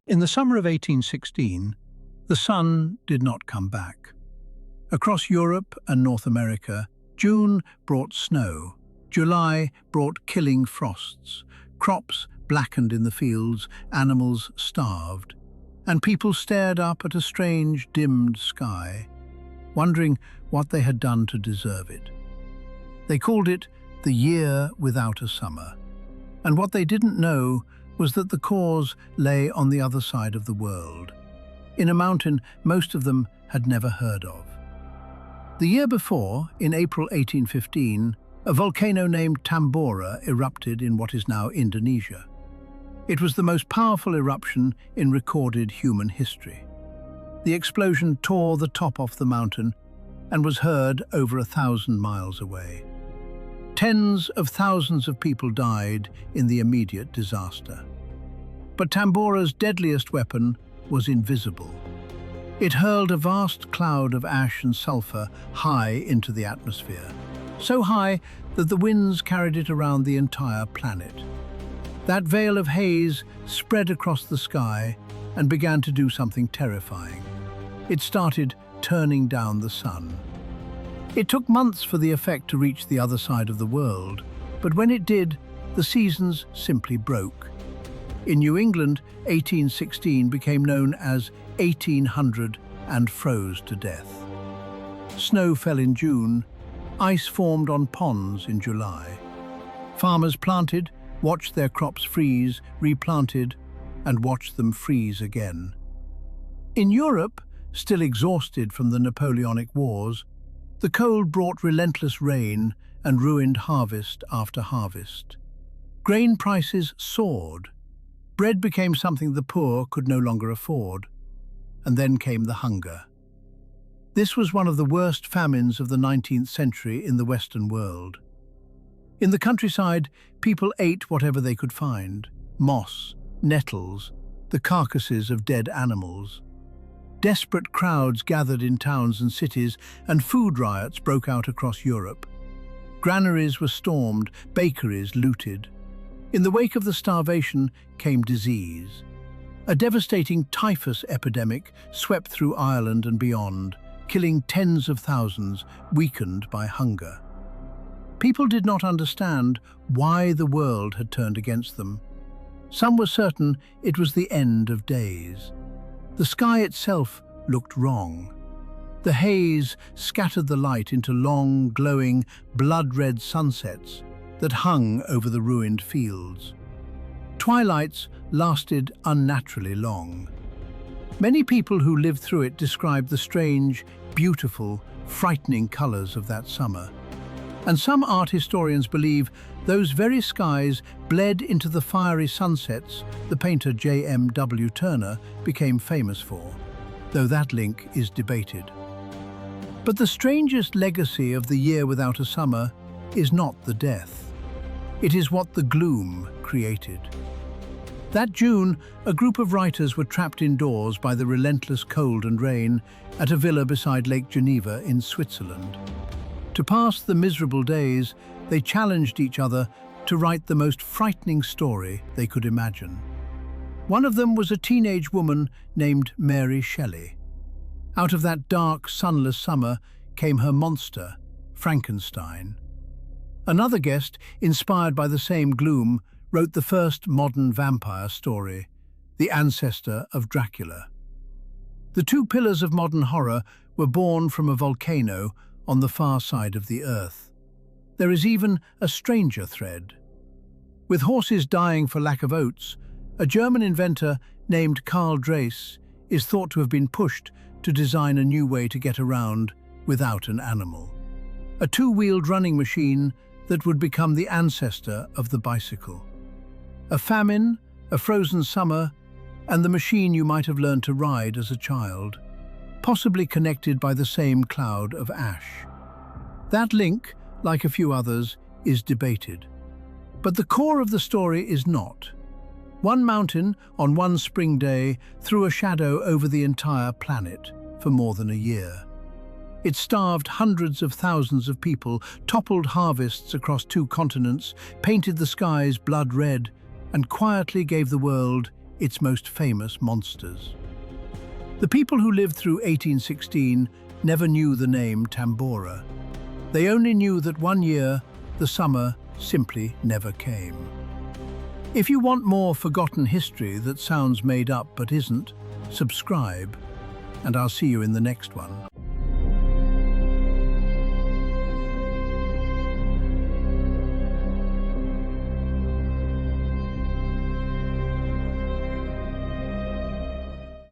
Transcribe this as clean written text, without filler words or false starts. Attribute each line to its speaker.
Speaker 1: In the summer of 1816, the sun did not come back. Across Europe and North America, June brought snow, July brought killing frosts, crops blackened in the fields, animals starved, and people stared up at a strange, dimmed sky, wondering what they had done to deserve it. They called it the year without a summer, and what they didn't know was that the cause lay on the other side of the world, in a mountain most of them had never heard of. The year before, in April 1815, a volcano named Tambora erupted in what is now Indonesia. It was the most powerful eruption in recorded human history. The explosion tore the top off the mountain and was heard over 1,000 miles away. Tens of thousands of people died in the immediate disaster. But Tambora's deadliest weapon was invisible. It hurled a vast cloud of ash and sulfur high into the atmosphere, so high that the winds carried it around the entire planet. That veil of haze spread across the sky and began to do something terrifying. It started turning down the sun. It took months for the effect to reach the other side of the world, but when it did, the seasons simply broke. In New England, 1816 became known as 1800 and froze to death. Snow fell in June, ice formed on ponds in July. Farmers planted, watched their crops freeze, replanted, and watched them freeze again. In Europe, still exhausted from the Napoleonic Wars, the cold brought relentless rain and ruined harvest after harvest. Grain prices soared. Bread became something the poor could no longer afford. And then came the hunger. This was one of the worst famines of the 19th century in the Western world. In the countryside, people ate whatever they could find: moss, nettles, the carcasses of dead animals. Desperate crowds gathered in towns and cities, and food riots broke out across Europe. Granaries were stormed, bakeries looted. In the wake of the starvation came disease. A devastating typhus epidemic swept through Ireland and beyond, killing tens of thousands, weakened by hunger. People did not understand why the world had turned against them. Some were certain it was the end of days. The sky itself looked wrong. The haze scattered the light into long, glowing, blood-red sunsets that hung over the ruined fields. Twilights lasted unnaturally long. Many people who lived through it described the strange, beautiful, frightening colors of that summer. And some art historians believe those very skies bled into the fiery sunsets the painter J.M.W. Turner became famous for, though that link is debated. But the strangest legacy of the year without a summer is not the death. It is what the gloom created. That June, a group of writers were trapped indoors by the relentless cold and rain at a villa beside Lake Geneva in Switzerland. To pass the miserable days, they challenged each other to write the most frightening story they could imagine. One of them was a teenage woman named Mary Shelley. Out of that dark, sunless summer came her monster, Frankenstein. Another guest, inspired by the same gloom, wrote the first modern vampire story, the ancestor of Dracula. The two pillars of modern horror were born from a volcano on the far side of the earth. There is even a stranger thread. With horses dying for lack of oats, a German inventor named Karl Dreis is thought to have been pushed to design a new way to get around without an animal. A two-wheeled running machine that would become the ancestor of the bicycle. A famine, a frozen summer, and the machine you might have learned to ride as a child, possibly connected by the same cloud of ash. That link, like a few others, is debated. But the core of the story is not. One mountain, on one spring day, threw a shadow over the entire planet for more than a year. It starved hundreds of thousands of people, toppled harvests across 2 continents, painted the skies blood red, and quietly gave the world its most famous monsters. The people who lived through 1816 never knew the name Tambora. They only knew that one year, the summer simply never came. If you want more forgotten history that sounds made up but isn't, subscribe, and I'll see you in the next one.